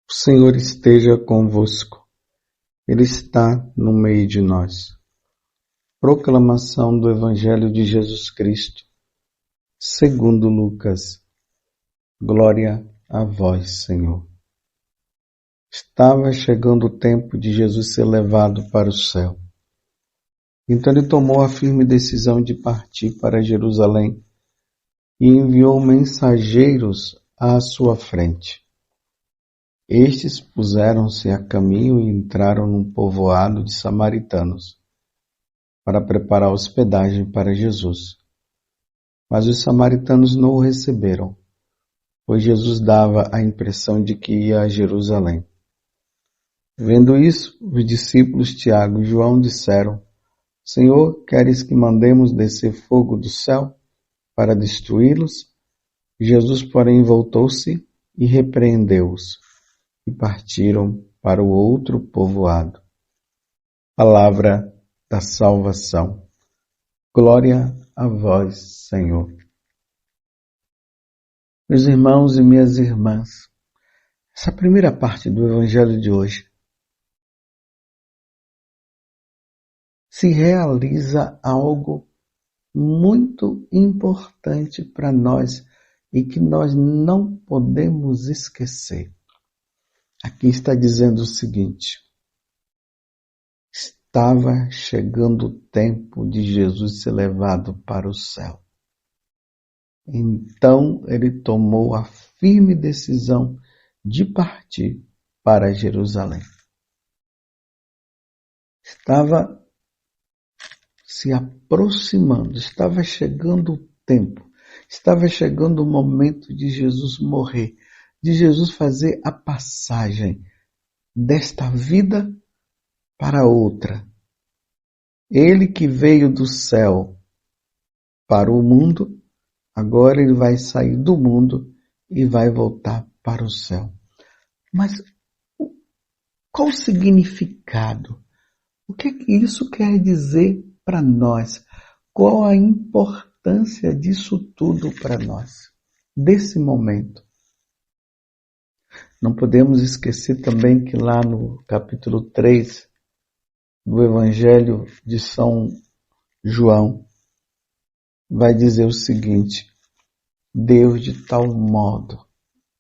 O Senhor esteja convosco, Ele está no meio de nós. Proclamação do Evangelho de Jesus Cristo, segundo Lucas. Glória a vós, Senhor. Estava chegando o tempo de Jesus ser levado para o céu. Então ele tomou a firme decisão de partir para Jerusalém e enviou mensageiros à sua frente. Estes puseram-se a caminho e entraram num povoado de samaritanos para preparar hospedagem para Jesus. Mas os samaritanos não o receberam, pois Jesus dava a impressão de que ia a Jerusalém. Vendo isso, os discípulos Tiago e João disseram: Senhor, queres que mandemos descer fogo do céu para destruí-los? Jesus, porém, voltou-se e repreendeu-os, e partiram para o outro povoado. Palavra da salvação. Glória a vós, Senhor. Meus irmãos e minhas irmãs, essa primeira parte do Evangelho de hoje se realiza algo muito importante para nós e que nós não podemos esquecer. Aqui está dizendo o seguinte: estava chegando o tempo de Jesus ser levado para o céu. Então ele tomou a firme decisão de partir para Jerusalém. Estava se aproximando, estava chegando o tempo, estava chegando o momento de Jesus morrer, de Jesus fazer a passagem desta vida para outra. Ele que veio do céu para o mundo, agora ele vai sair do mundo e vai voltar para o céu. Mas qual o significado? O que isso quer dizer para nós? Qual a importância disso tudo para nós, desse momento? Não podemos esquecer também que lá no capítulo 3 do Evangelho de São João, vai dizer o seguinte: Deus de tal modo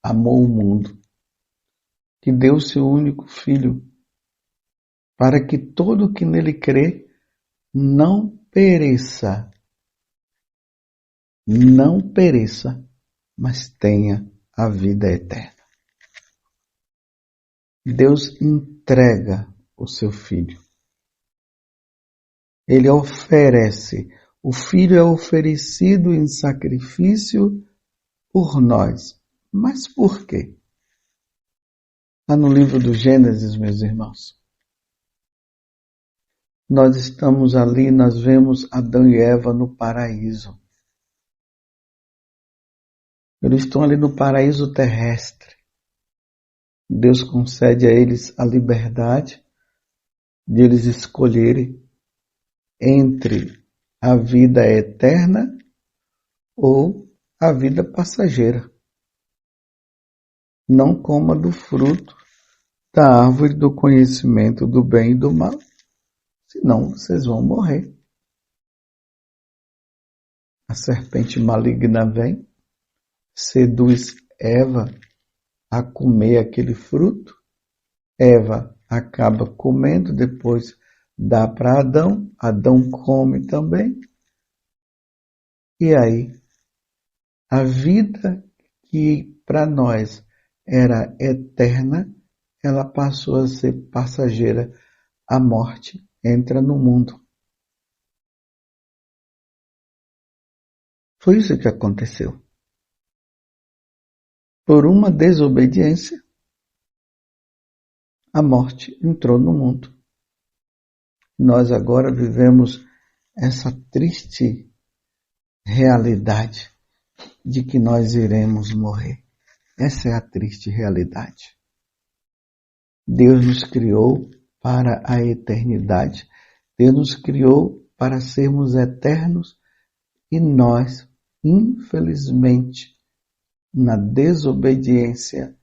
amou o mundo, que deu seu único Filho, para que todo o que nele crê não pereça, mas tenha a vida eterna. Deus entrega o seu Filho. Ele oferece. O Filho é oferecido em sacrifício por nós. Mas por quê? Lá no livro do Gênesis, meus irmãos, nós estamos ali, nós vemos Adão e Eva no paraíso. Eles estão ali no paraíso terrestre. Deus concede a eles a liberdade de eles escolherem entre a vida eterna ou a vida passageira. Não coma do fruto da árvore do conhecimento do bem e do mal, senão vocês vão morrer. A serpente maligna vem, seduz Eva a comer aquele fruto. Eva acaba comendo, depois dá para Adão. Adão come também. E aí, a vida que para nós era eterna, ela passou a ser passageira. A morte entra no mundo. Foi isso que aconteceu. Por uma desobediência, a morte entrou no mundo. Nós agora vivemos essa triste realidade de que nós iremos morrer. Essa é a triste realidade. Deus nos criou para a eternidade. Deus nos criou para sermos eternos e nós, infelizmente, na desobediência,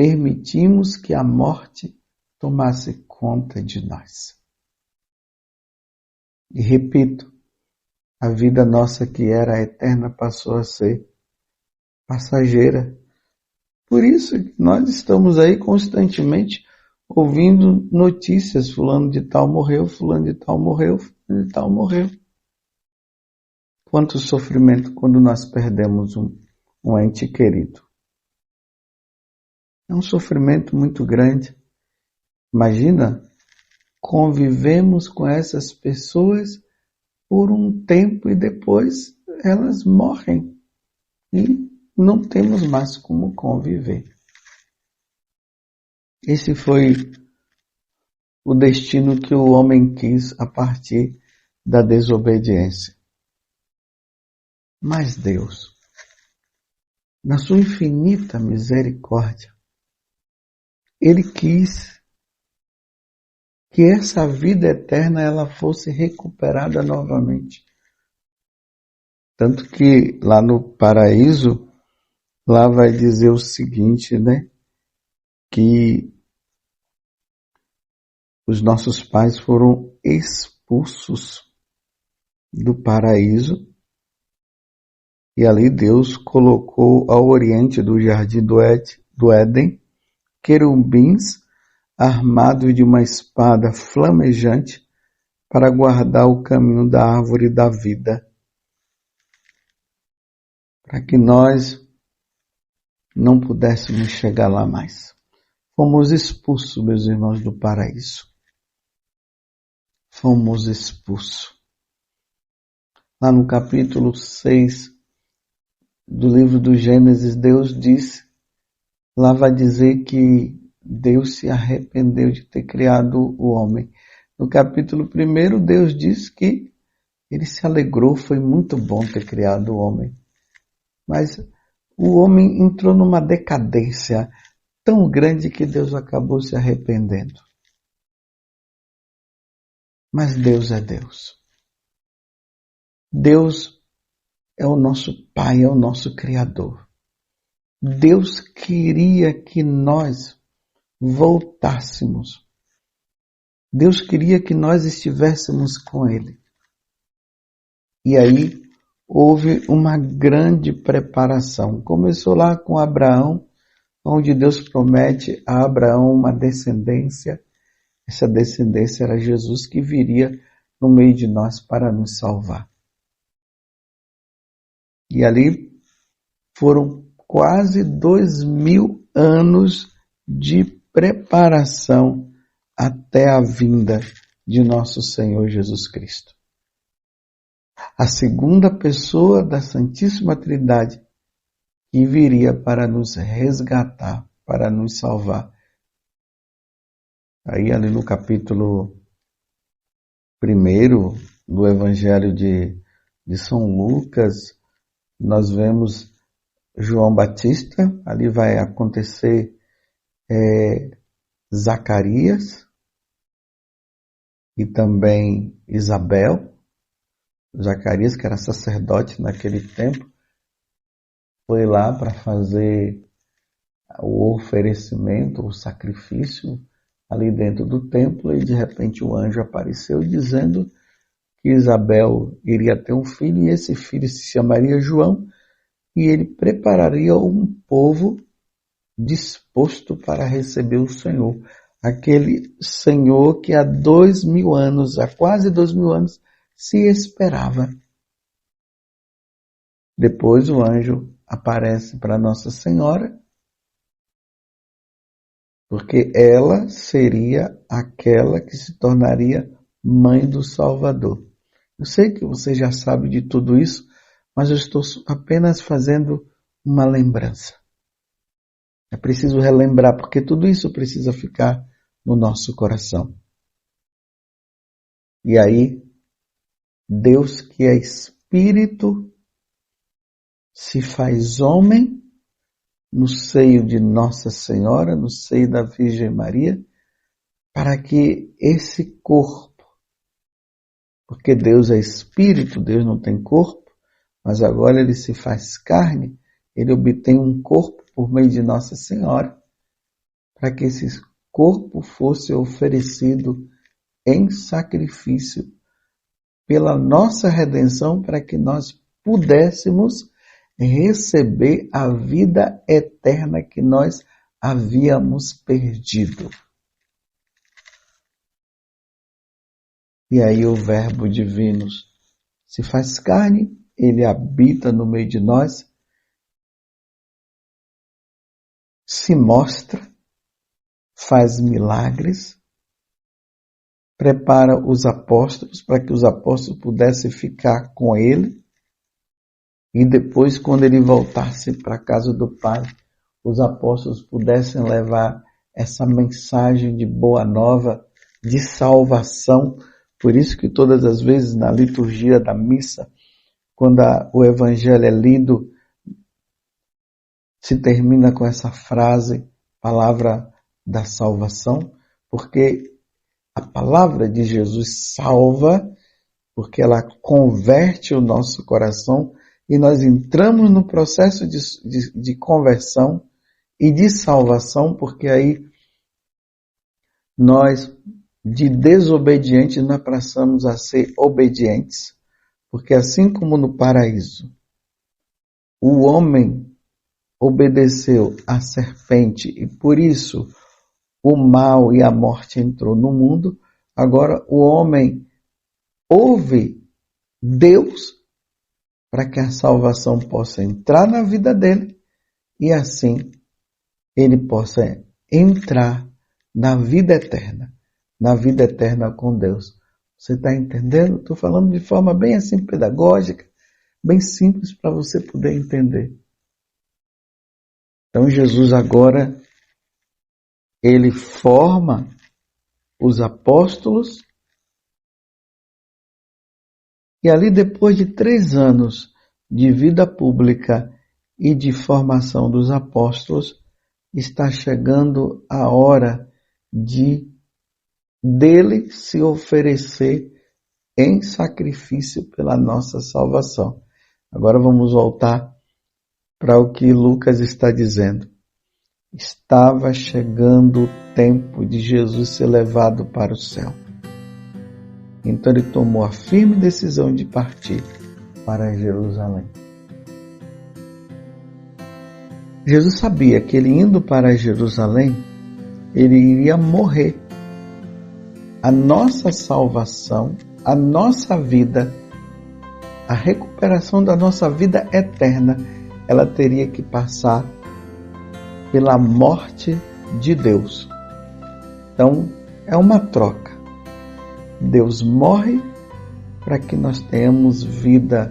permitimos que a morte tomasse conta de nós. E repito, a vida nossa que era eterna passou a ser passageira. Por isso nós estamos aí constantemente ouvindo notícias, fulano de tal morreu, fulano de tal morreu, fulano de tal morreu. Quanto sofrimento quando nós perdemos um ente querido. É um sofrimento muito grande. Imagina, convivemos com essas pessoas por um tempo e depois elas morrem e não temos mais como conviver. Esse foi o destino que o homem quis a partir da desobediência. Mas Deus, na sua infinita misericórdia, Ele quis que essa vida eterna ela fosse recuperada novamente. Tanto que lá no paraíso, lá vai dizer o seguinte, né? Que os nossos pais foram expulsos do paraíso e ali Deus colocou ao oriente do jardim do Éden querubins armados de uma espada flamejante para guardar o caminho da árvore da vida. Para que nós não pudéssemos chegar lá mais. Fomos expulsos, meus irmãos, do paraíso. Fomos expulsos. Lá no capítulo 6 do livro do Gênesis, Deus disse, lá vai dizer que Deus se arrependeu de ter criado o homem. No capítulo 1, Deus diz que ele se alegrou, foi muito bom ter criado o homem. Mas o homem entrou numa decadência tão grande que Deus acabou se arrependendo. Mas Deus é Deus. Deus é o nosso Pai, é o nosso Criador. Deus queria que nós voltássemos. Deus queria que nós estivéssemos com Ele. E aí houve uma grande preparação. Começou lá com Abraão, onde Deus promete a Abraão uma descendência. Essa descendência era Jesus que viria no meio de nós para nos salvar. E ali foram quase 2000 anos de preparação até a vinda de nosso Senhor Jesus Cristo. A segunda pessoa da Santíssima Trindade que viria para nos resgatar, para nos salvar. Aí ali no capítulo 1 do Evangelho de São Lucas, nós vemos João Batista, ali vai acontecer Zacarias e também Isabel. Zacarias, que era sacerdote naquele tempo, foi lá para fazer o oferecimento, o sacrifício ali dentro do templo e de repente o anjo apareceu dizendo que Isabel iria ter um filho e esse filho se chamaria João e ele prepararia um povo disposto para receber o Senhor. Aquele Senhor que há 2000 anos, há quase 2000 anos, se esperava. Depois o anjo aparece para Nossa Senhora, porque ela seria aquela que se tornaria mãe do Salvador. Eu sei que você já sabe de tudo isso, mas eu estou apenas fazendo uma lembrança. É preciso relembrar, porque tudo isso precisa ficar no nosso coração. E aí, Deus que é Espírito se faz homem no seio de Nossa Senhora, no seio da Virgem Maria, para que esse corpo, porque Deus é Espírito, Deus não tem corpo, mas agora ele se faz carne, ele obtém um corpo por meio de Nossa Senhora, para que esse corpo fosse oferecido em sacrifício pela nossa redenção, para que nós pudéssemos receber a vida eterna que nós havíamos perdido. E aí o Verbo divino se faz carne, ele habita no meio de nós, se mostra, faz milagres, prepara os apóstolos para que os apóstolos pudessem ficar com ele, e depois, quando ele voltasse para a casa do Pai, os apóstolos pudessem levar essa mensagem de boa nova, de salvação. Por isso que todas as vezes na liturgia da missa, quando o evangelho é lido, se termina com essa frase, palavra da salvação, porque a palavra de Jesus salva, porque ela converte o nosso coração e nós entramos no processo de conversão e de salvação, porque aí nós, de desobedientes, nós passamos a ser obedientes, porque assim como no paraíso, o homem obedeceu à serpente e por isso o mal e a morte entrou no mundo, agora o homem ouve Deus para que a salvação possa entrar na vida dele e assim ele possa entrar na vida eterna com Deus. Você está entendendo? Estou falando de forma bem assim pedagógica, bem simples para você poder entender. Então Jesus agora, ele forma os apóstolos e ali depois de 3 anos de vida pública e de formação dos apóstolos, está chegando a hora dele se oferecer em sacrifício pela nossa salvação. Agora vamos voltar para o que Lucas está dizendo. Estava chegando o tempo de Jesus ser levado para o céu. Então ele tomou a firme decisão de partir para Jerusalém. Jesus sabia que ele indo para Jerusalém, ele iria morrer. A nossa salvação, a nossa vida, a recuperação da nossa vida eterna, ela teria que passar pela morte de Deus. Então, é uma troca. Deus morre para que nós tenhamos vida.